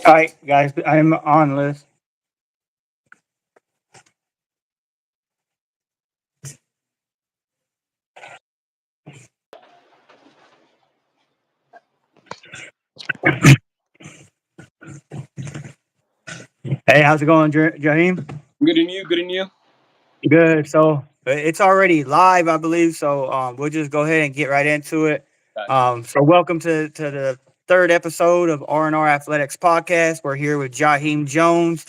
All right, guys, I'm on list. Hey, how's it going, Jahiem? Good in you, good in you. Good. So it's already live, I believe. So we'll just go ahead and get right into it. Gotcha. So welcome to the third episode of R&R Athletics podcast. We're here with Jahiem Jones,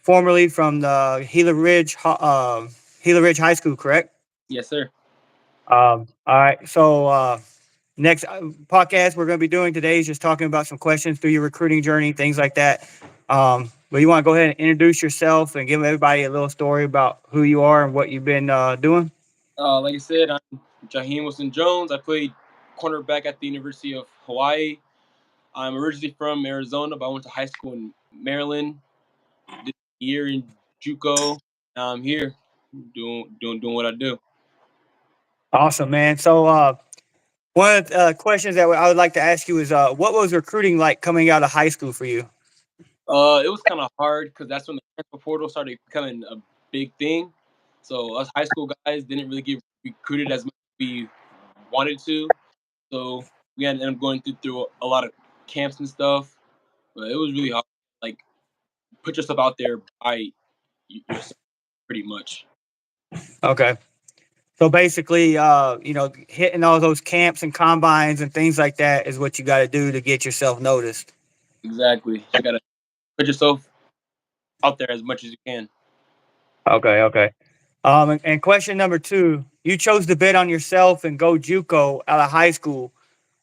formerly from the Gila Ridge High School, correct? Yes, sir. All right. So next podcast we're going to be doing today is just talking about some questions through your recruiting journey, things like that. But you want to go ahead and introduce yourself and give everybody a little story about who you are and what you've been doing. Like I said, I'm Jahiem Wilson Jones. I played cornerback at the University of Hawaii. I'm originally from Arizona, but I went to high school in Maryland. This year in JUCO. Now I'm here doing what I do. Awesome, man. So one of the questions that I would like to ask you is, what was recruiting like coming out of high school for you? It was kind of hard because that's when the transfer portal started becoming a big thing. So us high school guys didn't really get recruited as much as we wanted to. So we had to end up going through a lot of camps and stuff. But it was really hard. Like put yourself out there by yourself, pretty much. Okay. So basically, hitting all those camps and combines and things like that is what you got to do to get yourself noticed. Exactly. You gotta put yourself out there as much as you can. Okay, okay. And question number two, you chose to bet on yourself and go JUCO out of high school.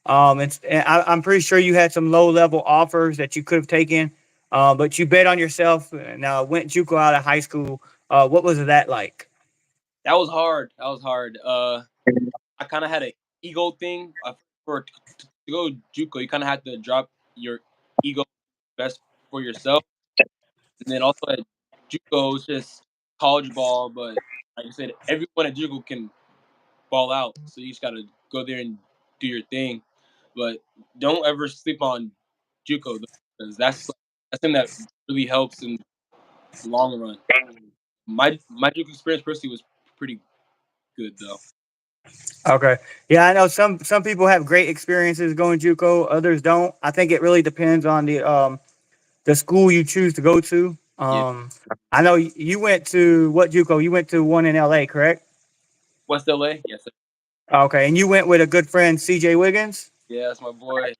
I'm pretty sure you had some low level offers that you could have taken, but you bet on yourself and went JUCO out of high school. What was that like? That was hard. That was hard. I kind of had an ego thing. For to go JUCO, you kind of had to drop your ego best for yourself, and then also at JUCO, it's just college ball. But like I said, everyone at JUCO can ball out, so you just gotta go there and do your thing. But don't ever sleep on JUCO because that's something that really helps in the long run. My JUCO experience personally was pretty good though. Okay, yeah, I know some people have great experiences going JUCO, others don't. I think it really depends on the school you choose to go to. Yeah, I know you went to what JUCO? You went to one in LA, correct? West LA, yes, sir. Okay, and you went with a good friend, CJ Wiggins. Yeah, that's my boy.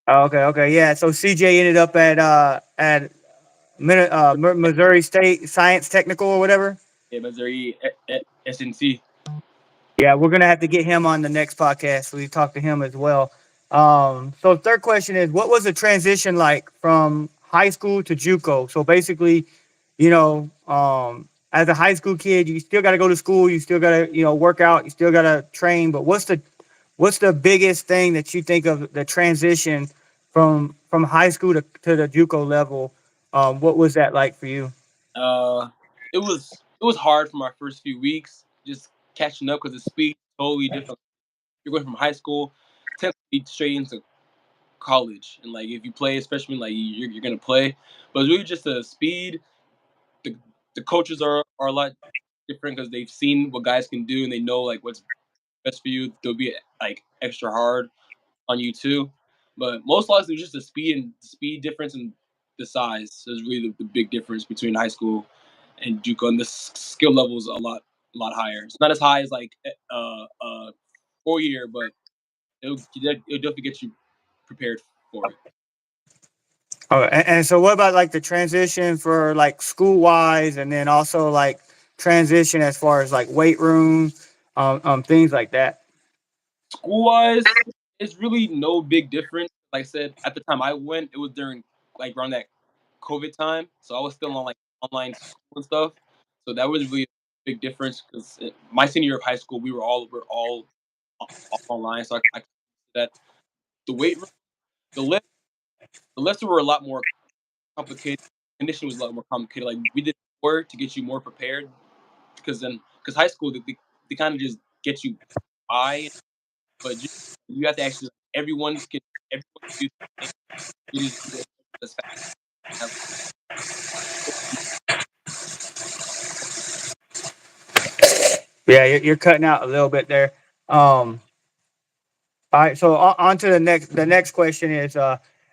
Okay, okay, yeah. So CJ ended up at Missouri State Science Technical or whatever. Yeah, Missouri SNC. Yeah, we're gonna have to get him on the next podcast. So we talk to him as well. So third question is, what was the transition like from high school to JUCO? So basically, as a high school kid, you still got to go to school, you still got to work out, you still got to train. But what's the biggest thing that you think of the transition from high school to the JUCO level? What was that like for you? Uh, it was hard for my first few weeks, just catching up because the speed is totally different. You're going from high school, technically straight into college, and like if you play as freshman, like you're gonna play, but it's really just the speed. The the coaches are a lot different because they've seen what guys can do and they know like what's best for you. They'll be like extra hard on you too, but most likely it's just the speed difference and the size is really the big difference between high school and JUCO, and the skill level is a lot higher. It's not as high as like 4 year, but it'll definitely get you prepared for it. Oh, and so what about like the transition for like school wise, and then also like transition as far as like weight room, things like that. School wise, it's really no big difference. Like I said, at the time I went, it was during like around that COVID time, so I was still on like online school and stuff. So that was really a big difference because my senior year of high school, we were all online. So I that the weight room, the lift, the lifts were a lot more complicated. Conditioning was a lot more complicated. Like we did more to get you more prepared because high school they kind of just get you by, but you have to actually everyone can do the thing. You just do as fast as Yeah, you're cutting out a little bit there. All right, so on to the next question is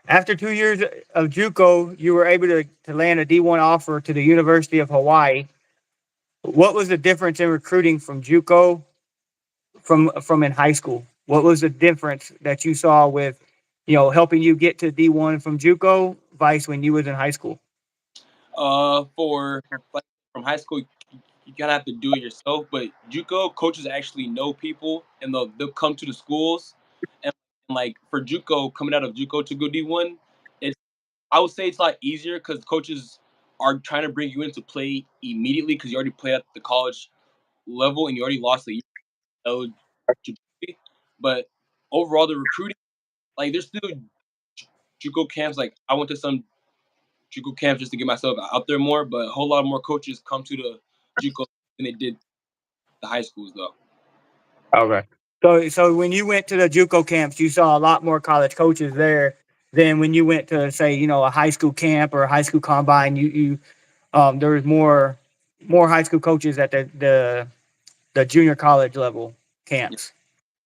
after 2 years of JUCO, you were able to land a D1 offer to the University of Hawaii. What was the difference in recruiting from JUCO from in high school? What was the difference that you saw with, helping you get to D1 from JUCO vice when you was in high school? for like from high school, you kind of have to do it yourself. But JUCO coaches actually know people, and they'll come to the schools. And like for JUCO, coming out of JUCO to go D1, it's I would say it's a lot easier because coaches are trying to bring you into play immediately because you already play at the college level and you already lost the eligibility. But overall, the recruiting, like there's still JUCO camps. Like I went to some JUCO camps just to get myself out there more, but a whole lot more coaches come to the JUCO than they did the high schools though. Okay. So when you went to the JUCO camps, you saw a lot more college coaches there than when you went to, say, a high school camp or a high school combine. There was more high school coaches at the junior college level Yeah, camps.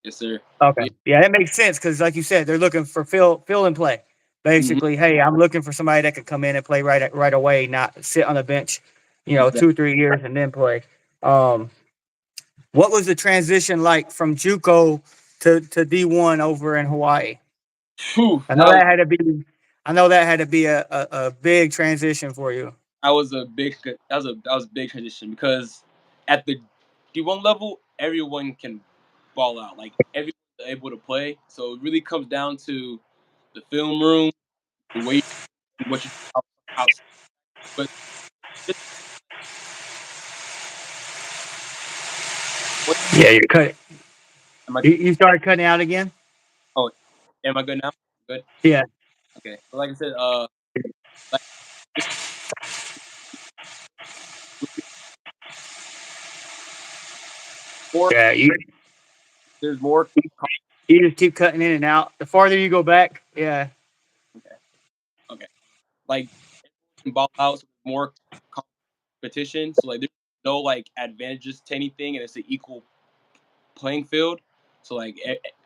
yes, sir. Okay. Yeah. Yeah, that makes sense because, like you said, they're looking for fill and play. Hmm. Basically, hey, I'm looking for somebody that could come in and play right away, not sit on the bench, Exactly. 2 3 years and then play. Um, what was the transition like from JUCO to D1 over in Hawaii? Whew, I know that had to be, I know that had to be a big transition for you. that was a big transition because at the D1 level, everyone can ball out. Like everyone's able to play. So it really comes down to the film room, the way what you do outside. But just what Yeah, you cut. am I? You started cutting out again. Oh, am I good now? Good. Yeah, Okay. But like I said, like just more. yeah. There's more. You just keep cutting in and out. The farther you go back, yeah. Okay. Okay. Like ball out, so more competition. So like there's no like advantages to anything, and it's an equal playing field. So like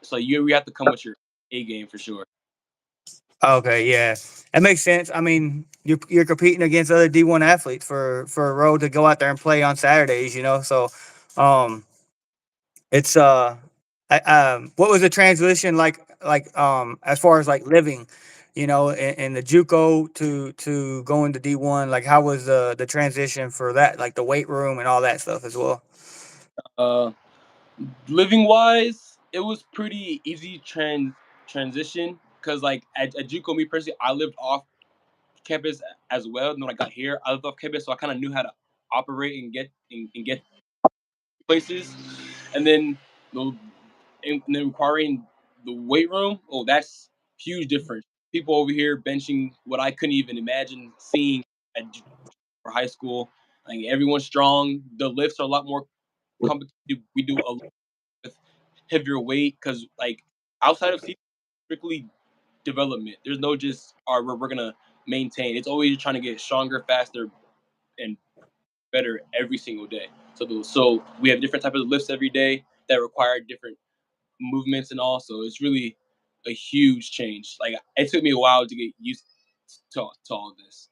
so you have to come with your A game for sure. Okay, yeah, that makes sense. I mean, you're competing against other D1 athletes for a road to go out there and play on Saturdays. So, um, it's what was the transition like as far as like living, in the JUCO to going to D1? Like, how was the transition for that? Like the weight room and all that stuff as well. Uh, living wise, it was pretty easy transition because like at JUCO, me personally, I lived off campus as well. And when I got here, I lived off campus, so I kind of knew how to operate and get places. And then the and then requiring the weight room, oh, that's huge difference. People over here benching what I couldn't even imagine seeing at for high school. Like everyone's strong. The lifts are a lot more complicated. We do a lot with heavier weight because like outside of strictly development, there's no just we're gonna maintain. It's always trying to get stronger, faster, and better every single day. So we have different types of lifts every day that require different movements and all. So it's really a huge change. Like it took me a while to get used to all of this.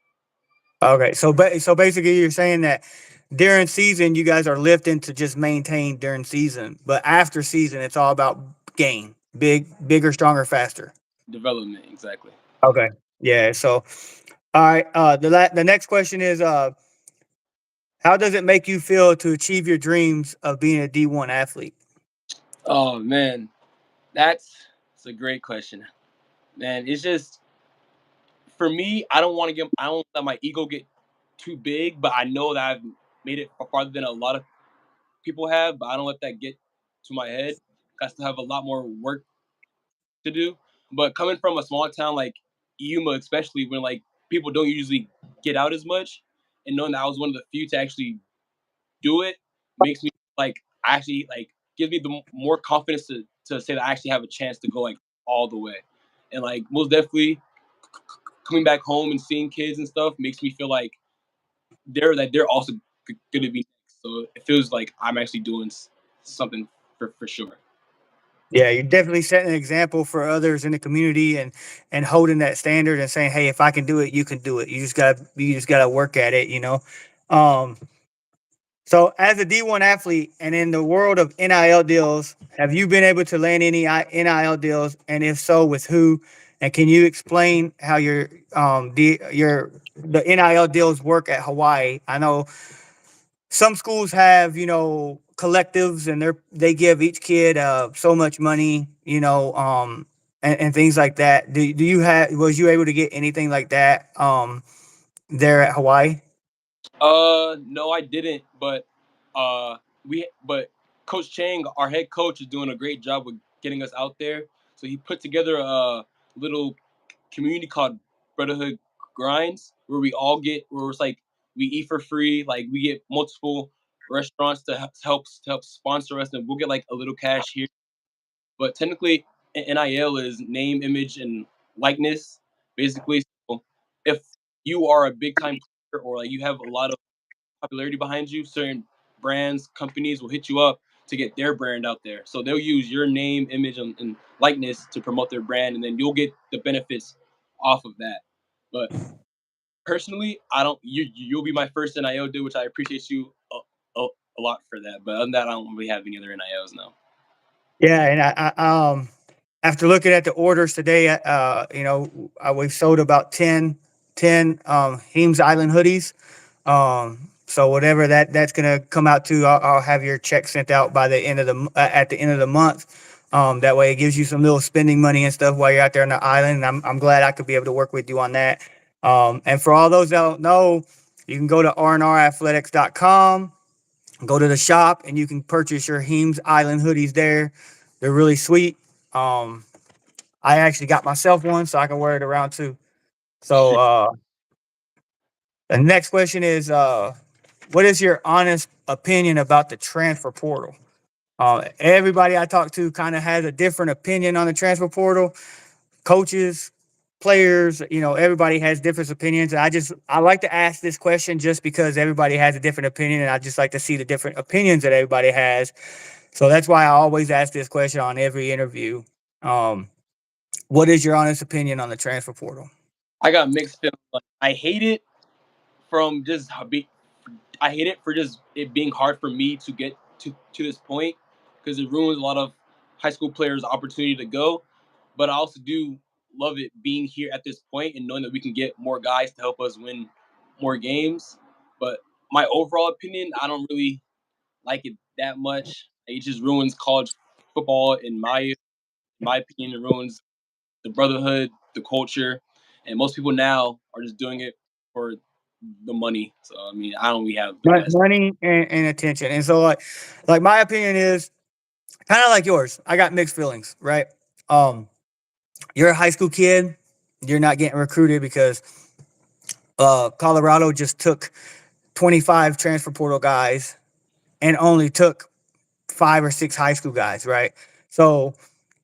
Okay, so basically, you're saying that during season, you guys are lifting to just maintain during season, but after season, it's all about gain, bigger, stronger, faster. Development, exactly. Okay, yeah. So, all right. The next question is, how does it make you feel to achieve your dreams of being a D1 athlete? Oh man, that's a great question, man. It's just for me. I don't let my ego get too big, but I know that I've made it farther than a lot of people have. But I don't let that get to my head. I still have a lot more work to do. But coming from a small town like Yuma, especially when like people don't usually get out as much, and knowing that I was one of the few to actually do it makes me like actually like gives me the more confidence to say that I actually have a chance to go like all the way, and like most definitely coming back home and seeing kids and stuff makes me feel like they're also going to be next. So it feels like I'm actually doing something for sure. Yeah, you're definitely setting an example for others in the community and holding that standard and saying, "Hey, if I can do it, you can do it. You just gotta work at it." Um, so as a D1 athlete and in the world of NIL deals, have you been able to land any NIL deals, and if so, with who? And can you explain how the NIL deals work at Hawaii? I know some schools have collectives, and they give each kid so much money, and things like that. Do you have was you able to get anything like that there at Hawaii? No, I didn't. But Coach Chang, our head coach, is doing a great job with getting us out there. So he put together a little community called Brotherhood Grinds, where where it's like we eat for free. Like we get multiple restaurants to help sponsor us, and we'll get like a little cash here. But technically, NIL is name, image, and likeness, basically. So if you are a big time player or like you have a lot of popularity behind you, certain brands, companies will hit you up to get their brand out there. So they'll use your name, image, and likeness to promote their brand, and then you'll get the benefits off of that. But personally, I don't. You'll be my first NIL deal, which I appreciate you a lot for that. But other than that, I don't really have any other NILs now. Yeah, and after looking at the orders today, we've sold about 10 Heems Island hoodies. So whatever that's gonna come out to, I'll have your check sent out by the end of at the end of the month. That way it gives you some little spending money and stuff while you're out there on the island. And I'm glad I could be able to work with you on that. And for all those that don't know, you can go to rnrathletics.com, go to the shop, and you can purchase your Heems Island hoodies there. They're really sweet. Um, I actually got myself one so I can wear it around too. So the next question is, what is your honest opinion about the transfer portal? Everybody I talk to kind of has a different opinion on the transfer portal. Coaches, players, everybody has different opinions. And I like to ask this question just because everybody has a different opinion, and I just like to see the different opinions that everybody has. So that's why I always ask this question on every interview. Um, what is your honest opinion on the transfer portal? I got mixed feelings. Like, I hate it from just I hate it for just it being hard for me to get to this point because it ruins a lot of high school players' opportunity to go. But I also do love it being here at this point and knowing that we can get more guys to help us win more games. But my overall opinion, I don't really like it that much. It just ruins college football in my opinion. It ruins the brotherhood, the culture, and most people now are just doing it for the money. So I mean, I don't really have the best. Money and attention. And so like my opinion is kind of like yours. I got mixed feelings, right? Um, you're a high school kid. You're not getting recruited because Colorado just took 25 transfer portal guys and only took 5 or 6 high school guys, right? So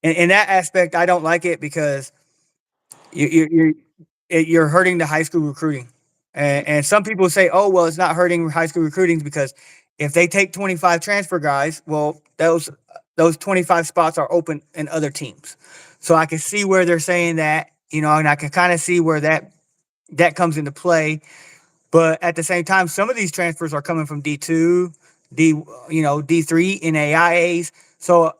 in that aspect, I don't like it because you, you're hurting the high school recruiting. And some people say, oh, well, it's not hurting high school recruiting because if they take 25 transfer guys, well, those 25 spots are open in other teams. So I can see where they're saying that, and I can kind of see where that comes into play. But at the same time, some of these transfers are coming from D2, D3, NAIAs. So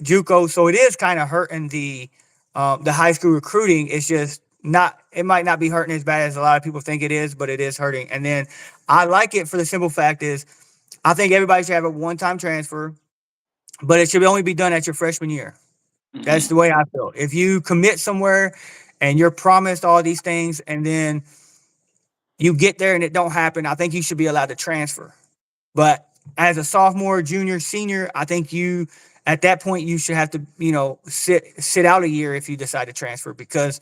JUCO, so it is kind of hurting the high school recruiting. It's just not. It might not be hurting as bad as a lot of people think it is, but it is hurting. And then I like it for the simple fact is I think everybody should have a one-time transfer, but it should only be done at your freshman year. That's Hmm. the way I feel. If you commit somewhere and you're promised all these things, and then you get there and it don't happen, I think you should be allowed to transfer. But as a sophomore, junior, senior, I think you at that point you should have to, sit out a year if you decide to transfer because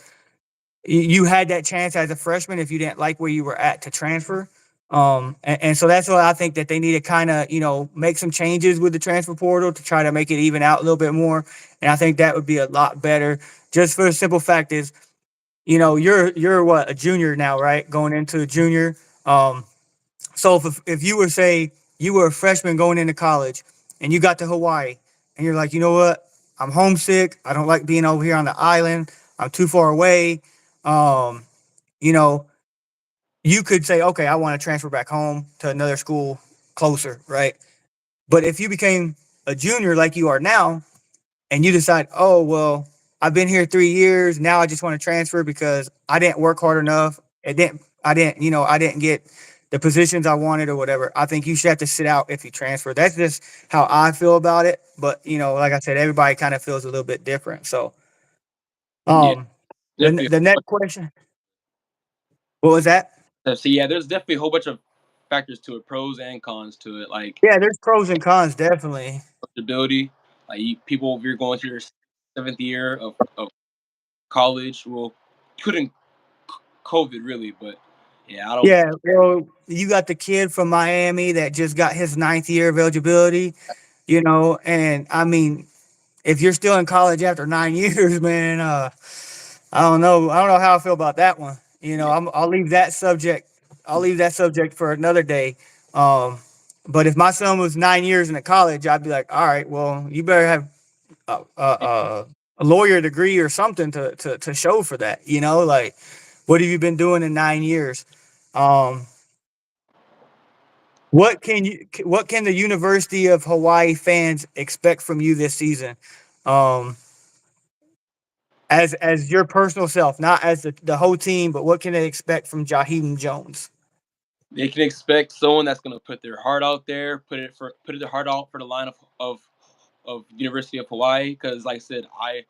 you had that chance as a freshman if you didn't like where you were at to transfer. And so that's why I think that they need to kind of, make some changes with the transfer portal to try to make it even out a little bit more. And I think that would be a lot better. Just for the simple fact is you're what, a junior now, right? Going into junior. Um, so if you were, say you were a freshman going into college and you got to Hawaii and you're like, you know what, I'm homesick. I don't like being over here on the island. I'm too far away. Um, you know, you could say, okay, I want to transfer back home to another school closer, right? But if you became a junior like you are now, and you decide, oh well, I've been here 3 years. Now I just want to transfer because I didn't work hard enough. I didn't get the positions I wanted or whatever. I think you should have to sit out if you transfer. That's just how I feel about it. But like I said, everybody kind of feels a little bit different. So, Yeah, um, the definitely. the next question, what was that? So yeah, there's definitely a whole bunch of factors to it, pros and cons to it, like Yeah, there's pros and cons, definitely. ability. Like people, if you're going to your seventh year of college, well, couldn't COVID really, but yeah, I don't. Yeah, well, you got the kid from Miami that just got his ninth year of eligibility, and I mean, if you're still in college after 9 years, man, I don't know. I don't know how I feel about that one. Yeah, I'll leave that subject. I'll leave that subject for another day. Um, but if my son was 9 years in a college, I'd be like, all right, well, you better have a lawyer degree or something to show for that. Like, what have you been doing in 9 years? Um, what can the University of Hawaii fans expect from you this season? Um, as your personal self, not as the whole team, but what can they expect from Jahiem Jones? they can expect someone that's going to put their heart out there, put their heart out for the line of University of Hawaii. Because like I said, I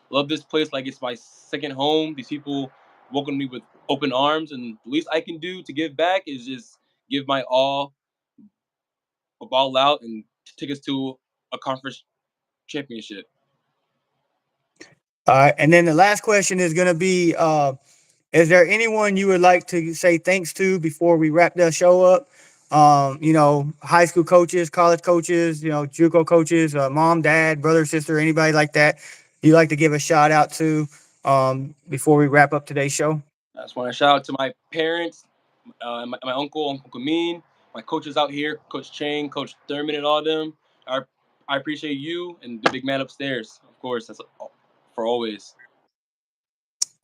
love this place like it's my second home. These people welcome me with open arms, and the least I can do to give back is just give my all, a ball out, and take us to a conference championship. All right, and then the last question is going to be: is there anyone you would like to say thanks to before we wrap the show up? High school coaches, college coaches, JUCO coaches, mom, dad, brother, sister, anybody like that you like to give a shout out to before we wrap up today's show? I just want to shout out to my parents, my Uncle Kamin, my coaches out here, Coach Chang, Coach Thurman, and all of them. I, I appreciate you and the big man upstairs, of course. That's for always.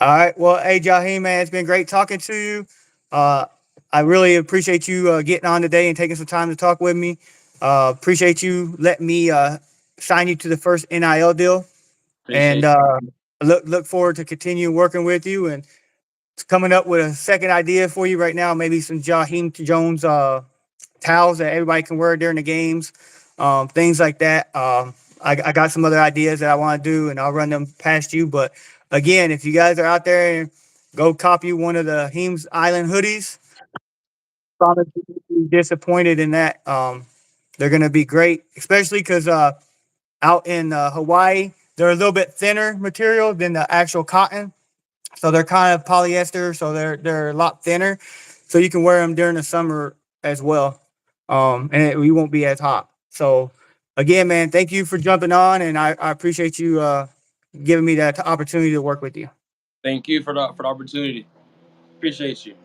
All right. Well, hey, Jahiem, man, it's been great talking to you. Uh, I really appreciate you getting on today and taking some time to talk with me. Appreciate you letting me sign you to the first NIL deal, and Appreciate look forward to continue working with you and coming up with a second idea for you right now. Maybe some Jahiem Jones towels that everybody can wear during the games, things like that. I got some other ideas that I want to do, and I'll run them past you. But again, if you guys are out there, go copy one of the Heems Island hoodies. Promise you won't be disappointed in that. They're going to be great, especially because out in Hawaii, they're a little bit thinner material than the actual cotton. So they're kind of polyester, so they're a lot thinner. So you can wear them during the summer as well, we won't be as hot. So again, man, thank you for jumping on, and I appreciate you giving me that opportunity to work with you. Thank you for the opportunity. Appreciate you.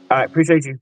All right, appreciate you.